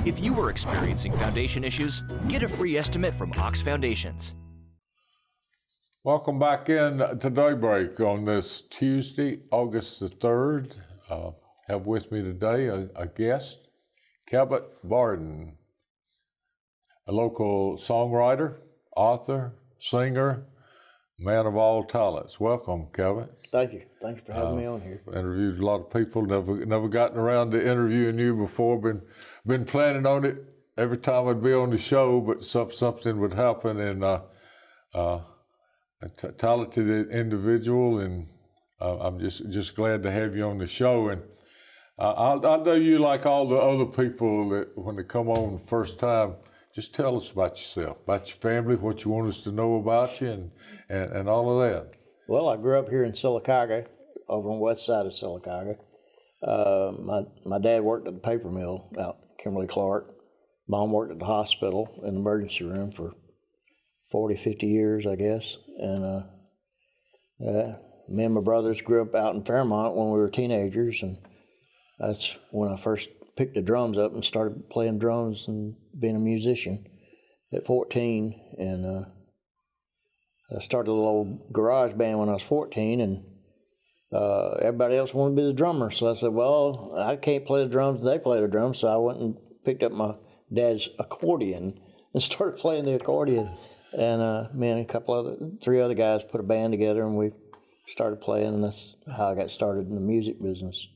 If you are experiencing foundation issues, get a free estimate from Ox Foundations. Welcome back in to Daybreak on this Tuesday, August the 3rd. Have with me today a guest, Cabot Barden, a local songwriter, author, singer, man of all talents. Welcome, Cabot. Thank you. Thank you for having me on here. Interviewed a lot of people. Never gotten around to interviewing you before. Been planning on it every time I'd be on the show, but something would happen, and a talented individual, and I'm just glad to have you on the show. And I know you, like all the other people that when they come on the first time, just tell us about yourself, about your family, what you want us to know about you, and all of that. Well, I grew up here in Silica, over on the west side of Silica. My dad worked at the paper mill out in Kimberly-Clark. Mom worked at the hospital in the emergency room for 40, 50 years, I guess. And me and my brothers grew up out in Fairmont when we were teenagers, and that's when I first picked the drums up and started playing drums and being a musician at 14. And I started a little old garage band when I was 14, and everybody else wanted to be the drummer. So I said, well, I can't play the drums, they play the drums. So I went and picked up my dad's accordion and started playing the accordion. And me and three other guys put a band together, and we started playing, and that's how I got started in the music business.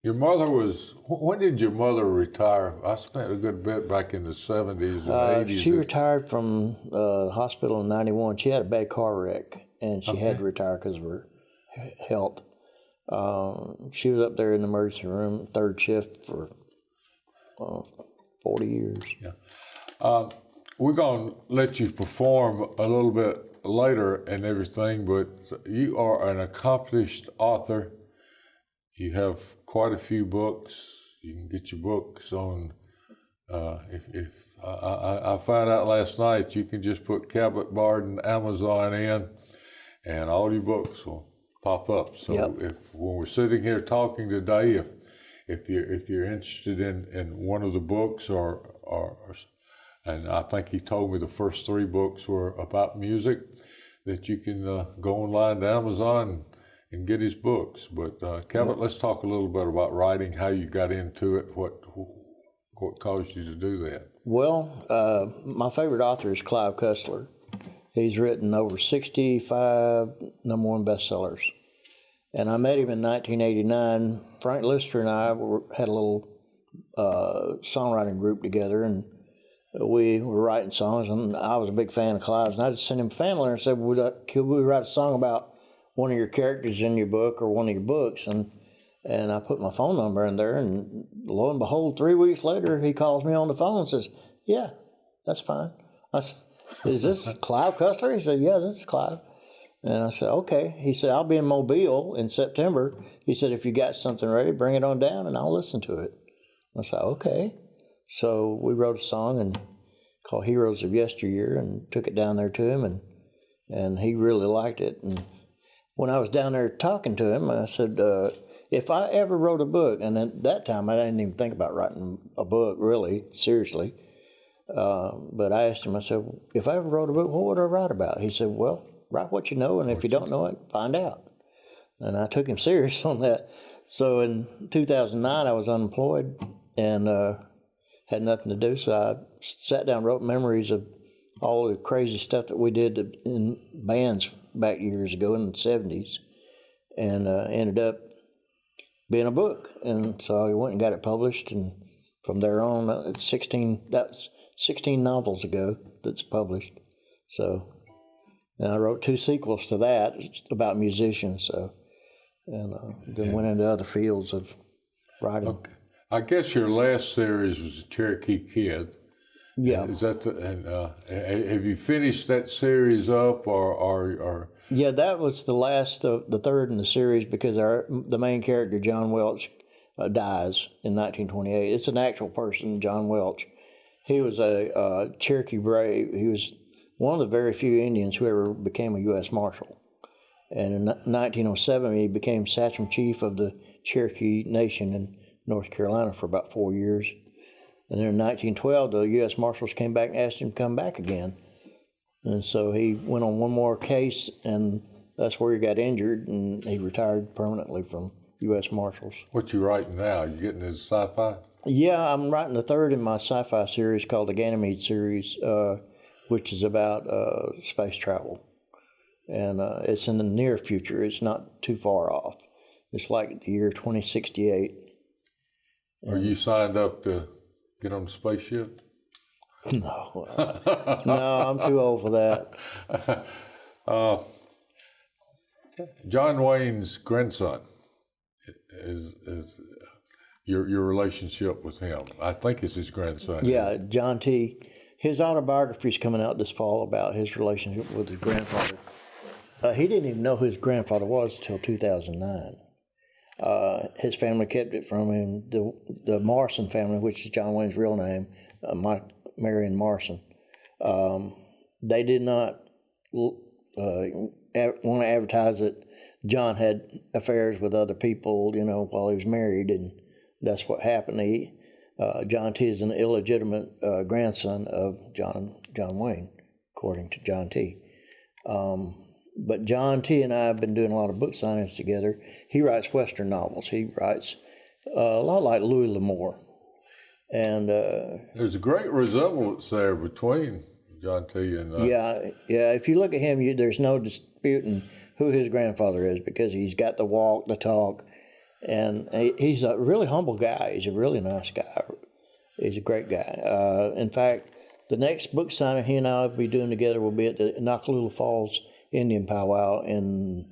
Your mother was, when did your mother retire? I spent a good bit back in the 70s and 80s. She retired from the hospital in 91. She had a bad car wreck, and she had to retire because of her health. She was up there in the emergency room, third shift for 40 years. Yeah. We're going to let you perform a little bit later and everything, but you are an accomplished author. You have quite a few books. You can get your books on, I found out last night you can just put Cabot Barden Amazon in, and all your books will pop up. So when we're sitting here talking today, if you're interested in one of the books, and I think he told me the first 3 books were about music, that you can go online to Amazon and get his books. But Cabot, let's talk a little bit about writing, how you got into it, what caused you to do that. Well, my favorite author is Clive Cussler. He's written over 65 number 1 bestsellers. And I met him in 1989. Frank Lister and I had a little songwriting group together, and we were writing songs, and I was a big fan of Clive's, and I just sent him a fan letter and said, could we write a song about one of your characters in your book or one of your books? And I put my phone number in there, and lo and behold, 3 weeks later, he calls me on the phone and says, yeah, that's fine. I said, is this Clive Cussler? He said, yeah, this is Clive. And I said, okay. He said, I'll be in Mobile in September. He said, if you got something ready, bring it on down and I'll listen to it. I said, okay. So we wrote a song called Heroes of Yesteryear and took it down there to him, and he really liked it. And when I was down there talking to him, I said, if I ever wrote a book, and at that time I didn't even think about writing a book really, seriously, but I asked him, I said, if I ever wrote a book, what would I write about? He said, well, write what you know, and if you don't know it, find out. And I took him serious on that. So in 2009, I was unemployed and had nothing to do, so I sat down and wrote memories of all the crazy stuff that we did in bands back years ago in the 70s, and ended up being a book. And so I went and got it published, and from there on, that's 16 novels ago that's published. So, and I wrote 2 sequels to that about musicians, so, and then went into other fields of writing. Okay. I guess your last series was Cherokee Kid. Yeah. Is that have you finished that series up, or? Yeah, that was the last, the third in the series, because the main character, John Welch, dies in 1928. It's an actual person, John Welch. He was a Cherokee brave. He was one of the very few Indians who ever became a U.S. Marshal. And in 1907, he became Sachem Chief of the Cherokee Nation, and North Carolina for about 4 years. And then in 1912, the U.S. Marshals came back and asked him to come back again. And so he went on one more case, and that's where he got injured, and he retired permanently from U.S. Marshals. What you writing now? You getting into sci-fi? Yeah, I'm writing the third in my sci-fi series called the Ganymede series, which is about space travel. And it's in the near future. It's not too far off. It's like the year 2068. Are you signed up to get on the spaceship? No, no, I'm too old for that. John Wayne's grandson is your relationship with him. I think it's his grandson. Yeah, John T. His autobiography is coming out this fall about his relationship with his grandfather. He didn't even know who his grandfather was until 2009. His family kept it from him. The Morrison family, which is John Wayne's real name, Marion Morrison, they did not want to advertise that John had affairs with other people, while he was married, and that's what happened. John T. is an illegitimate grandson of John Wayne, according to John T. But John T. and I have been doing a lot of book signings together. He writes Western novels. He writes a lot like Louis L'Amour. And there's a great resemblance there between John T. and... Yeah. If you look at him, there's no disputing who his grandfather is, because he's got the walk, the talk, and he's a really humble guy. He's a really nice guy. He's a great guy. In fact, the next book signing he and I will be doing together will be at the Nakalula Falls Indian Powwow in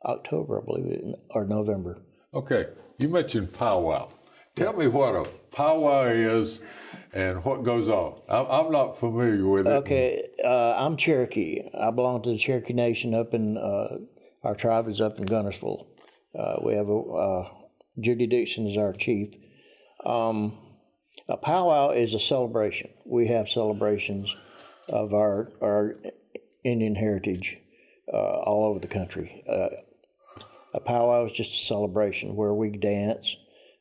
October, I believe, or November. Okay, you mentioned powwow. Tell me what a powwow is and what goes on. I'm not familiar with it. Okay, I'm Cherokee. I belong to the Cherokee Nation up in, our tribe is up in Gunnersville. We have Judy Dixon is our chief. A powwow is a celebration. We have celebrations of our Indian heritage all over the country. A powwow is just a celebration where we dance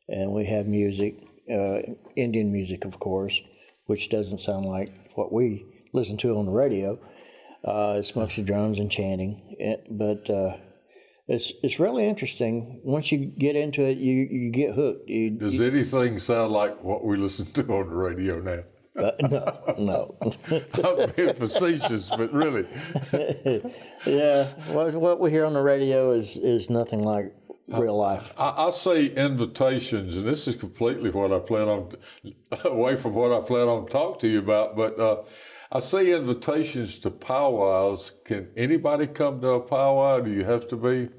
and we have music, Indian music, of course, which doesn't sound like what we listen to on the radio. It's mostly drums and chanting, but it's really interesting. Once you get into it, you get hooked. Does anything sound like what we listen to on the radio now? No. I'm being facetious, but really. Yeah, what we hear on the radio is nothing like real life. I say invitations, and this is completely what I plan on, away from what I plan on to talk to you about, but I say invitations to powwows. Can anybody come to a powwow? Do you have to be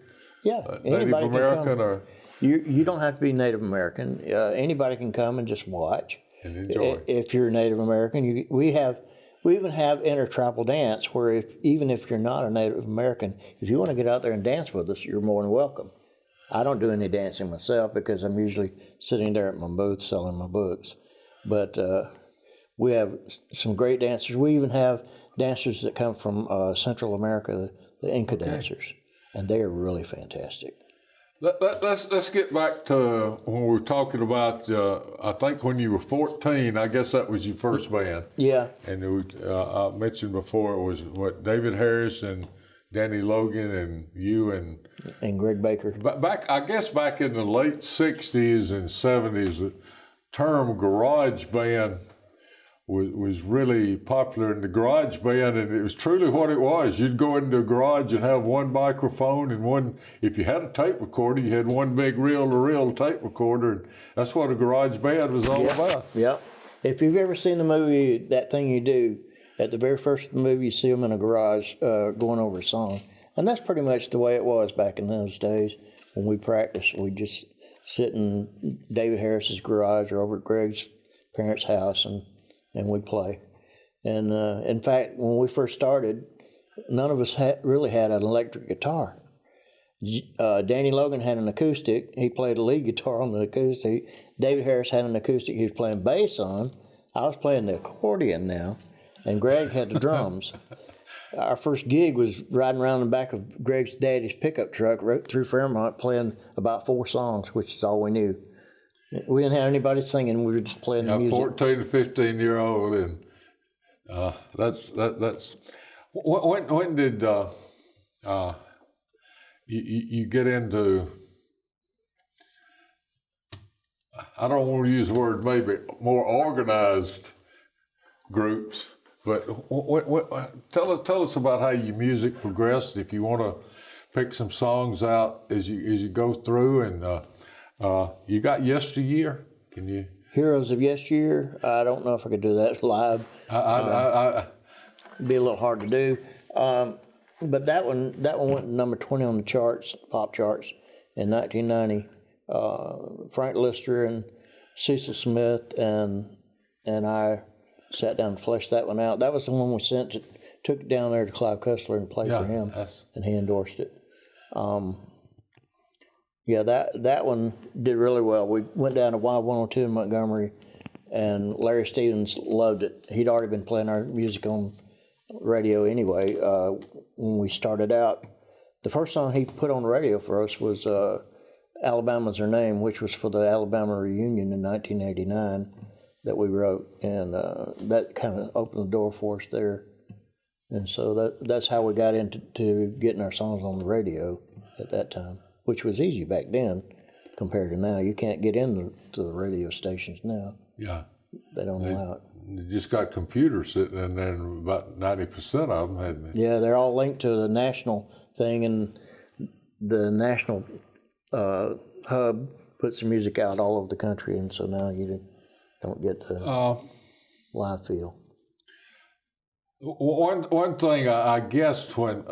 Native American? Or you don't have to be Native American. Anybody can come and just watch. And enjoy. If you're Native American, we even have intertribal dance where even if you're not a Native American, if you want to get out there and dance with us, you're more than welcome. I don't do any dancing myself because I'm usually sitting there at my booth selling my books. But we have some great dancers. We even have dancers that come from Central America, the Inca dancers, and they are really fantastic. Let's get back to when we were talking about, I think when you were 14, I guess that was your first band. Yeah. And I mentioned before it was, David Harris and Danny Logan and you and Greg Baker. Back in the late 60s and 70s, the term garage band was really popular in the garage band, and it was truly what it was. You'd go into a garage and have one microphone and one, if you had a tape recorder, you had one big reel-to-reel tape recorder, and that's what a garage band was all about. Yeah. If you've ever seen the movie That Thing You Do, at the very first of the movie, you see them in a garage going over a song. And that's pretty much the way it was back in those days when we practiced. We'd just sit in David Harris's garage or over at Greg's parents' house and we'd play. And in fact, when we first started, none of us really had an electric guitar. Danny Logan had an acoustic. He played a lead guitar on the acoustic. David Harris had an acoustic he was playing bass on. I was playing the accordion now, and Greg had the drums. Our first gig was riding around the back of Greg's daddy's pickup truck right through Fairmont playing about 4 songs, which is all we knew. We didn't have anybody singing. We were just playing the music. 14 to 15-year-old, and that's. When did you get into? I don't want to use the word maybe more organized groups, but tell us about how your music progressed. If you want to pick some songs out as you go through, and you got Yesteryear. Can you? Heroes of Yesteryear. I don't know if I could do that live. It'd be a little hard to do. But that one went to number 20 on the charts, pop charts, in 1990. Frank Lister and Cecil Smith and I sat down and fleshed that one out. That was the one we took it down there to Clive Cussler and played for him, and he endorsed it. That one did really well. We went down to Y102 in Montgomery, and Larry Stevens loved it. He'd already been playing our music on radio anyway. When we started out, the first song he put on the radio for us was Alabama's Her Name, which was for the Alabama reunion in 1989 that we wrote, and that kind of opened the door for us there. And so that's how we got into getting our songs on the radio at that time, which was easy back then compared to now. You can't get into the radio stations now. Yeah. They don't allow it. They just got computers sitting in there, and about 90% of them hadn't they? Yeah, they're all linked to the national thing, and the national hub puts the music out all over the country, and so now you don't get the live feel. One thing I guessed when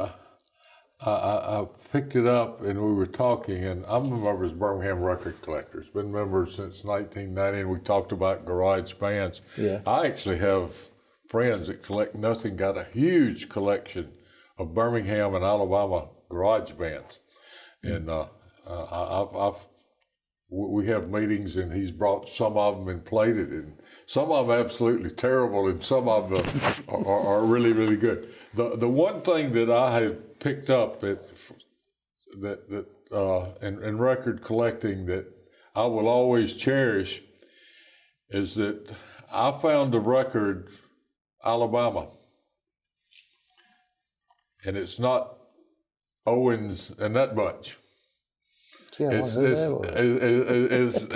I picked it up and we were talking, and I'm a member of Birmingham Record Collectors, been members since 1990, and we talked about garage bands. Yeah. I actually have friends that collect nothing, got a huge collection of Birmingham and Alabama garage bands. And we have meetings, and he's brought some of them and played it, and some of them absolutely terrible, and some of them are really, really good. The one thing that I have picked up in record collecting that I will always cherish is that I found the record Alabama, and it's not Owens and that bunch. Yeah,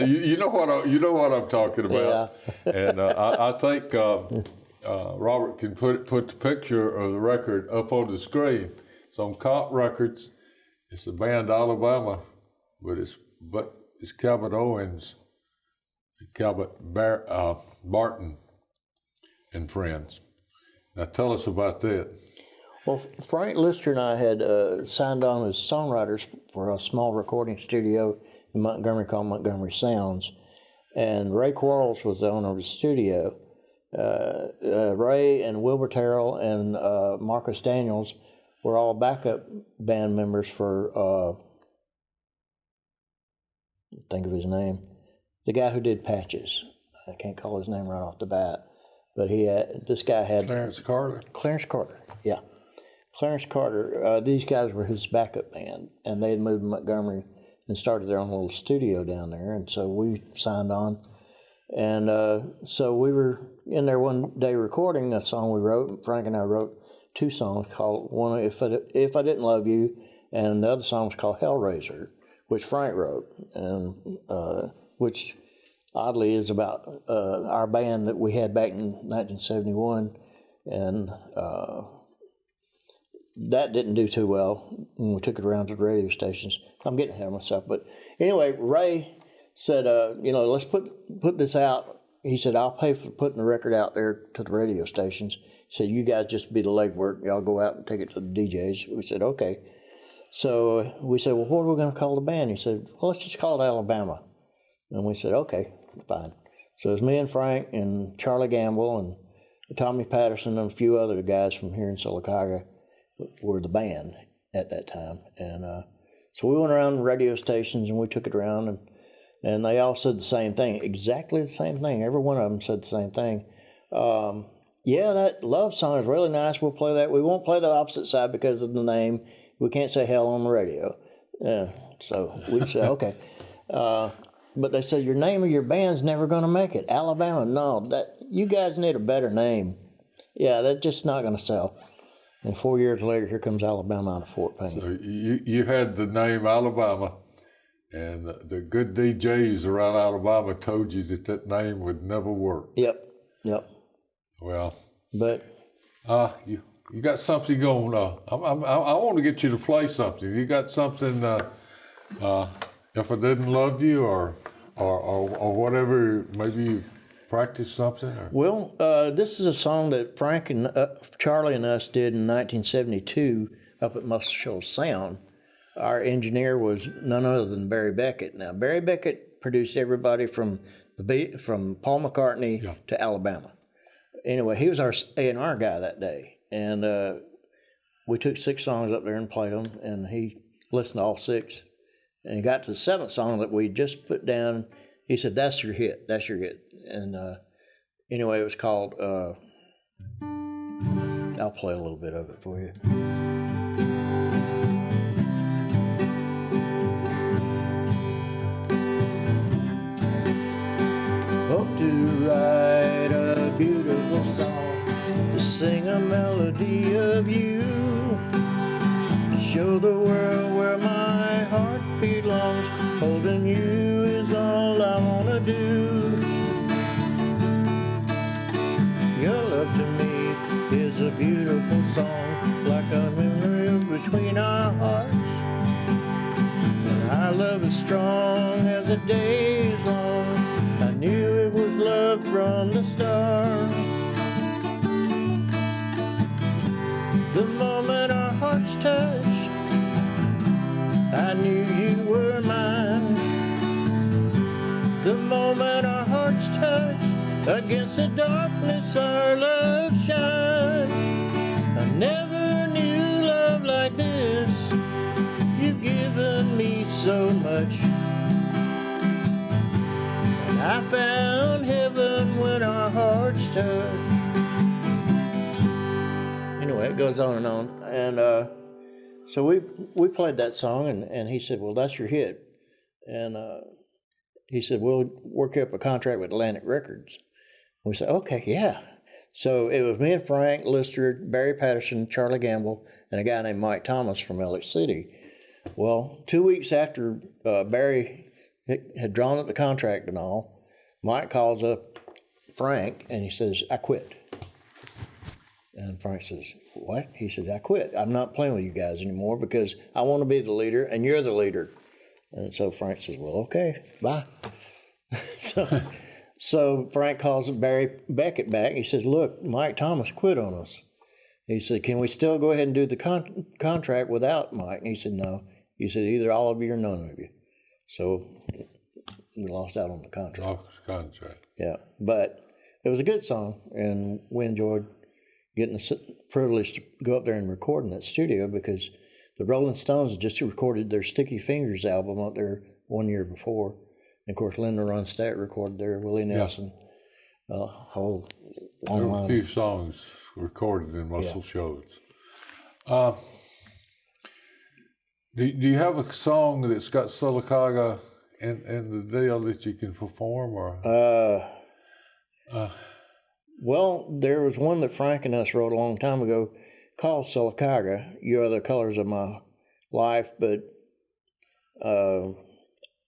you know what I'm talking about. Yeah. And I think Robert can put the picture of the record up on the screen. It's on Comp Records. It's the band Alabama, but it's Cabot Owens, Cabot Barden, and friends. Now tell us about that. Well, Frank Lister and I had signed on as songwriters for a small recording studio in Montgomery called Montgomery Sounds. And Ray Quarles was the owner of the studio. Ray and Wilbur Terrell and Marcus Daniels were all backup band members for, think of his name, the guy who did Patches. I can't call his name right off the bat. But this guy had... Clarence Carter, yeah. Clarence Carter, these guys were his backup band, and they had moved to Montgomery and started their own little studio down there, and so we signed on. And so we were in there one day recording a song we wrote. Frank and I wrote two songs called, one, If I Didn't Love You, and the other song was called Hellraiser, which Frank wrote, and which oddly is about our band that we had back in 1971, and that didn't do too well when we took it around to the radio stations. I'm getting ahead of myself, but anyway, Ray said, let's put this out. He said, I'll pay for putting the record out there to the radio stations. He said, you guys just be the legwork. Y'all go out and take it to the DJs. We said, okay. So we said, well, what are we going to call the band? He said, well, let's just call it Alabama. And we said, okay, fine. So it was me and Frank and Charlie Gamble and Tommy Patterson and a few other guys from here in Silica were the band at that time. And so we went around the radio stations and we took it around, and they all said the same thing, exactly the same thing. Every one of them said the same thing. Yeah, that love song is really nice. We'll play that. We won't play the opposite side because of the name. We can't say hell on the radio. So we said, okay. But they said, your name of your band's never going to make it. Alabama, no. You guys need a better name. Yeah, that's just not going to sell. And 4 years later, here comes Alabama out of Fort Payne. So you had the name Alabama, and the good DJs around Alabama told you that name would never work. Yep. Well, but you got something going on. I want to get you to play something. You got something? If I didn't love you, or whatever, maybe you practiced something. Or? Well, this is a song that Frank and Charlie and us did in 1972 up at Muscle Shoals Sound. Our engineer was none other than Barry Beckett. Now, Barry Beckett produced everybody from Paul McCartney to Alabama. Anyway, he was our A&R guy that day, and we took 6 songs up there and played them, and he listened to all 6, and he got to the 7th song that we just put down. He said, "That's your hit. That's your hit." And anyway, it was called. I'll play a little bit of it for you. Hope to write a beautiful song, to sing a melody of you, to show the world where my heart belongs. Holding you is all I wanna do. Your love to me is a beautiful song, like a memory between our hearts. And our love is strong as the day is long. I knew it was love from the start. The moment our hearts touched, I knew you were mine. The moment our hearts touched, against the darkness our love shines. I never knew love like this. You've given me so much. And I found heaven when our hearts touched. Anyway, it goes on. And so we played that song, and he said, "Well, that's your hit." And he said, "We'll work up a contract with Atlantic Records." We said, "Okay, yeah." So it was me and Frank, Lister, Barry Patterson, Charlie Gamble, and a guy named Mike Thomas from Elliott City. Well, 2 weeks after Barry had drawn up the contract and all, Mike calls up Frank and he says, "I quit." And Frank says, "What?" He says, "I quit. I'm not playing with you guys anymore because I want to be the leader and you're the leader." And so Frank says, "Well, okay, bye." So Frank calls Barry Beckett back. He says, "Look, Mike Thomas quit on us." He said, "Can we still go ahead and do the contract without Mike?" And he said, "No." He said, "Either all of you or none of you." So we lost out on the contract. Lost the contract. Yeah, but it was a good song, and we enjoyed getting the privilege to go up there and record in that studio because the Rolling Stones just recorded their Sticky Fingers album up there 1 year before. And of course, Linda Ronstadt recorded there, Willie Nelson, whole long There were line. a few songs recorded in Muscle Shoals. Do you have a song that's got Silica in the deal that you can perform? Or Well, there was one that Frank and us wrote a long time ago called Silica, You Are the Colors of My Life, but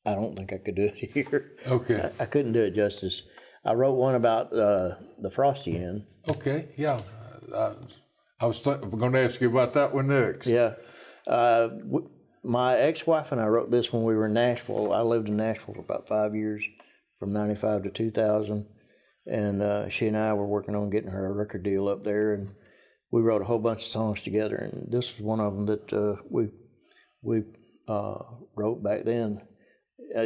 I don't think I could do it here. Okay. I couldn't do it justice. I wrote one about the Frosty Inn. Okay, yeah. I was going to ask you about that one next. Yeah. My ex-wife and I wrote this when we were in Nashville. I lived in Nashville for about 5 years, from 95 to 2000. And she and I were working on getting her a record deal up there. And we wrote a whole bunch of songs together. And this was one of them that we wrote back then.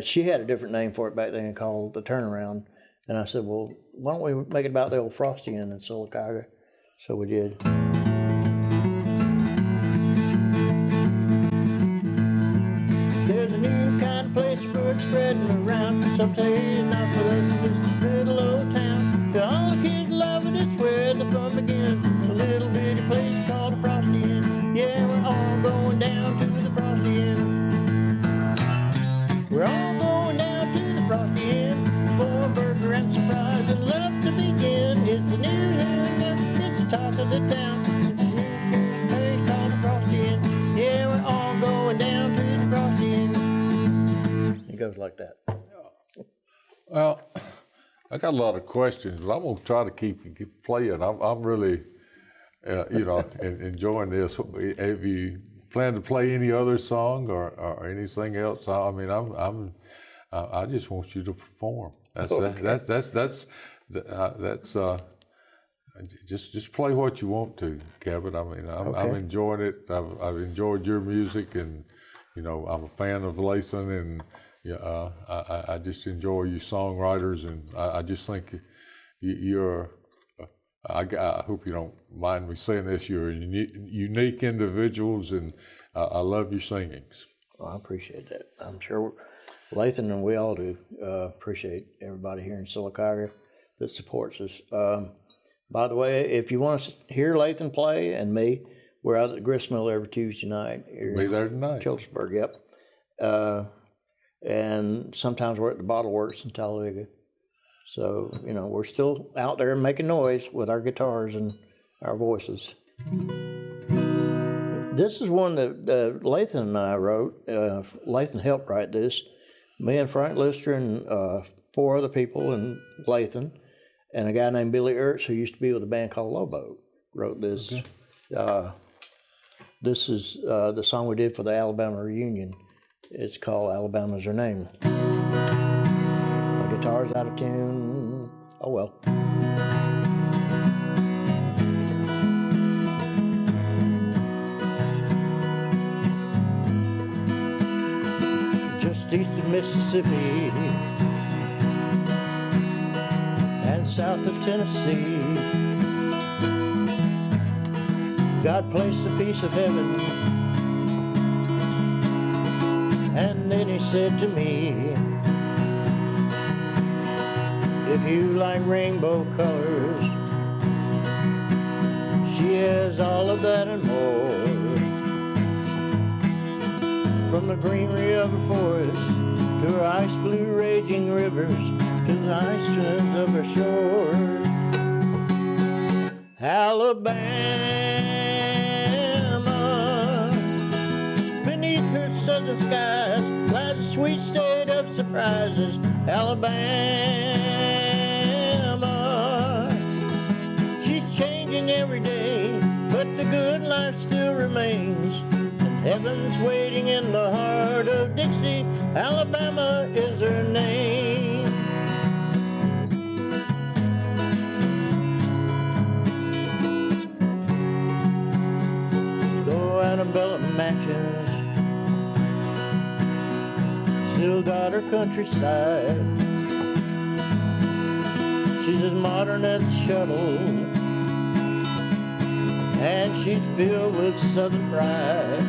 She had a different name for it back then called The Turnaround. And I said, "Well, why don't we make it about the old Frosty Inn in Silica?" So we did. There's a new kind of place where it's spreading around. Some say it's not for us in this little old town. To all the kids love it, it's where the fun begins. A little bitty place called the Frosty Inn. Yeah, we're all going down to the Frosty Inn. We're all going down to the laughter and surprise and love to begin. It's the new tune, it's the talk of the town. It's the new place called the Frosty Inn. Yeah, we're all going down to the Frosty Inn. It goes like that. Well, I got a lot of questions, but I'm going to try to keep playing. I'm really, enjoying this. Have you planned to play any other song or anything else? I mean, I just want you to perform. Just play what you want to, Cabot. I mean, I'm enjoying it. I've enjoyed your music, and I'm a fan of Lathan, and I just enjoy you songwriters, and I just think you're. I hope you don't mind me saying this. You're unique individuals, and I love your singings. Well, I appreciate that. I'm sure Lathan and we all do appreciate everybody here in Silica that supports us. By the way, if you want to hear Lathan play and me, we're out at the Gristmill every Tuesday night. Be there tonight. Childersburg, yep. And sometimes we're at the Bottle Works in Talladega. So, we're still out there making noise with our guitars and our voices. This is one that Lathan and I wrote. Lathan helped write this. Me and Frank Lister and 4 other people in Lathan, and a guy named Billy Ertz, who used to be with a band called Lobo, wrote this. Okay. This is the song we did for the Alabama reunion. It's called Alabama's Her Name. My guitar's out of tune. Oh well. Just east of Mississippi and south of Tennessee, God placed a piece of heaven, and then he said to me, if you like rainbow colors, she has all of that and more. From the greenery of her forest to her ice blue raging rivers, to the ice strands of her shores. Alabama, beneath her southern skies lies a sweet state of surprises. Alabama, she's changing every day, but the good life still remains. Heaven's waiting in the heart of Dixie. Alabama is her name. Though antebellum mansions still dot her countryside, she's as modern as a shuttle, and she's filled with southern pride.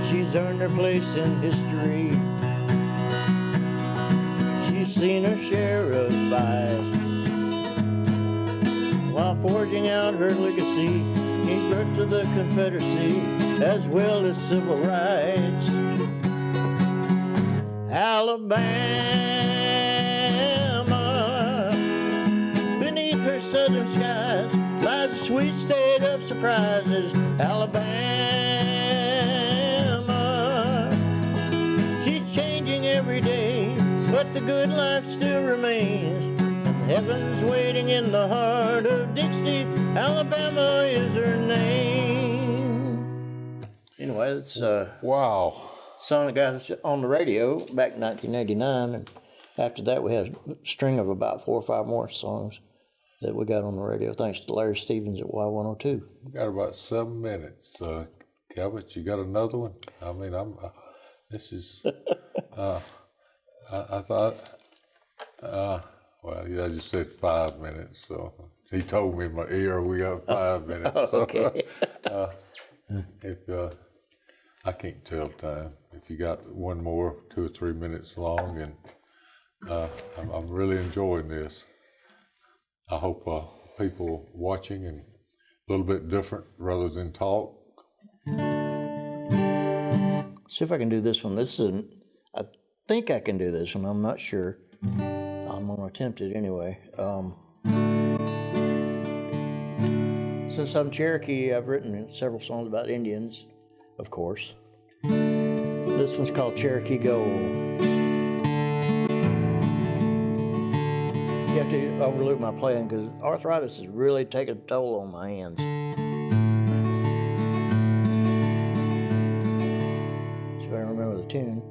She's earned her place in history. She's seen her share of vice, while forging out her legacy, gave birth to the Confederacy as well as civil rights. Alabama, beneath her southern skies lies a sweet state of surprises. Alabama, she's changing every day, but the good life still remains. And heaven's waiting in the heart of Dixie. Alabama is her name. Anyway, it's wow. Song that got us on the radio back in 1989, and after that we had a string of about 4 or 5 more songs that we got on the radio, thanks to Larry Stevens at Y102. We got about 7 minutes. Cabot, you got another one? I mean, this is, I thought, well, I just said 5 minutes, so he told me in my ear we got 5 minutes. So, okay. I can't tell time. If you got one more, 2 or 3 minutes long, and I'm really enjoying this. I hope people watching and a little bit different rather than talk. See if I can do this one. I think I can do this one. I'm not sure. I'm going to attempt it anyway. Since I'm Cherokee, I've written several songs about Indians, of course. This one's called Cherokee Gold. You have to overlook my playing because arthritis is really taking a toll on my hands. So I remember the tune.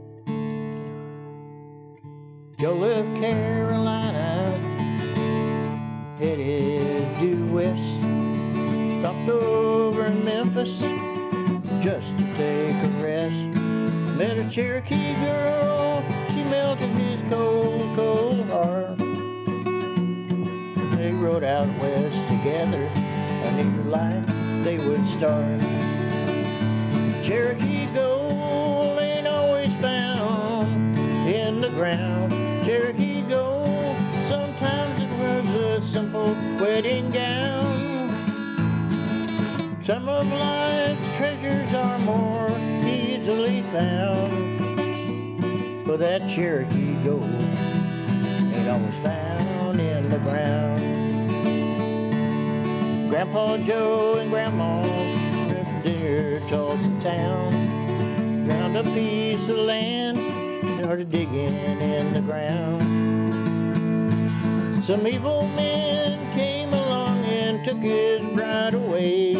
Joe left Carolina, headed due west. Stopped over in Memphis just to take a rest. Met a Cherokee girl, she melted his cold, cold heart. They rode out west together, a new life they would start. Cherokee gold ain't always found in the ground. Cherokee gold, sometimes it was a simple wedding gown. Some of life's treasures are more easily found, but that Cherokee gold ain't always found in the ground. Grandpa Joe and Grandma went for dinner to Tulsa town, found a piece of land, started digging in the ground. Some evil men came along and took his bride away,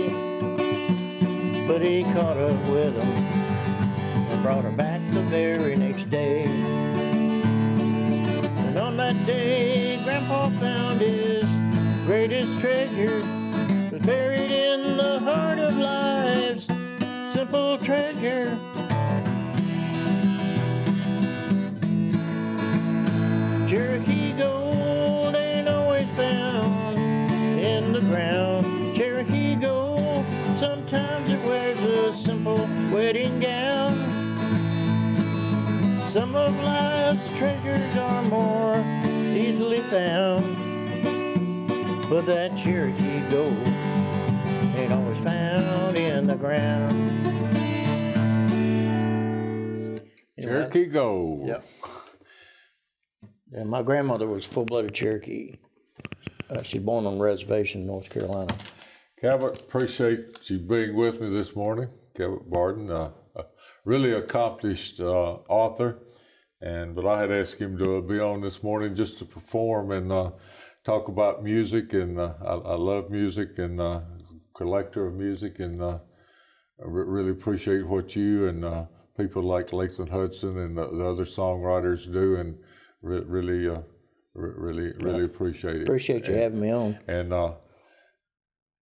but he caught up with them and brought her back the very next day. And on that day, Grandpa found his greatest treasure was buried in the heart of life's simple treasure. Cherokee gold ain't always found in the ground. Cherokee gold, sometimes it wears a simple wedding gown. Some of life's treasures are more easily found, but that Cherokee gold ain't always found in the ground. Cherokee Gold. Yep. And my grandmother was full-blooded Cherokee. She's born on a reservation in North Carolina. Cabot, appreciate you being with me this morning. Cabot Barden, a really accomplished author, but I had asked him to be on this morning just to perform and talk about music, and I love music and collector of music, and I really appreciate what you and people like Latham Hudson and the other songwriters do, and really appreciate it. Appreciate you having me on. And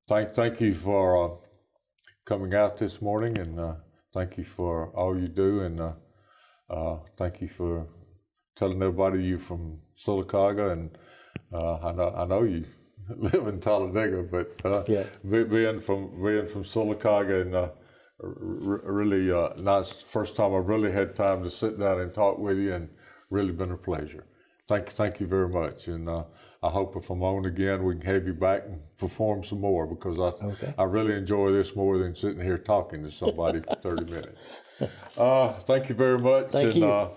thank you for coming out this morning, and thank you for all you do, and thank you for telling everybody you from Silica, and I know you live in Talladega, but being from Silica, and really nice. First time I've really had time to sit down and talk with you, and really been a pleasure. Thank you very much, and I hope if I'm on again, we can have you back and perform some more, because I really enjoy this more than sitting here talking to somebody for 30 minutes. Thank you very much. Thank you.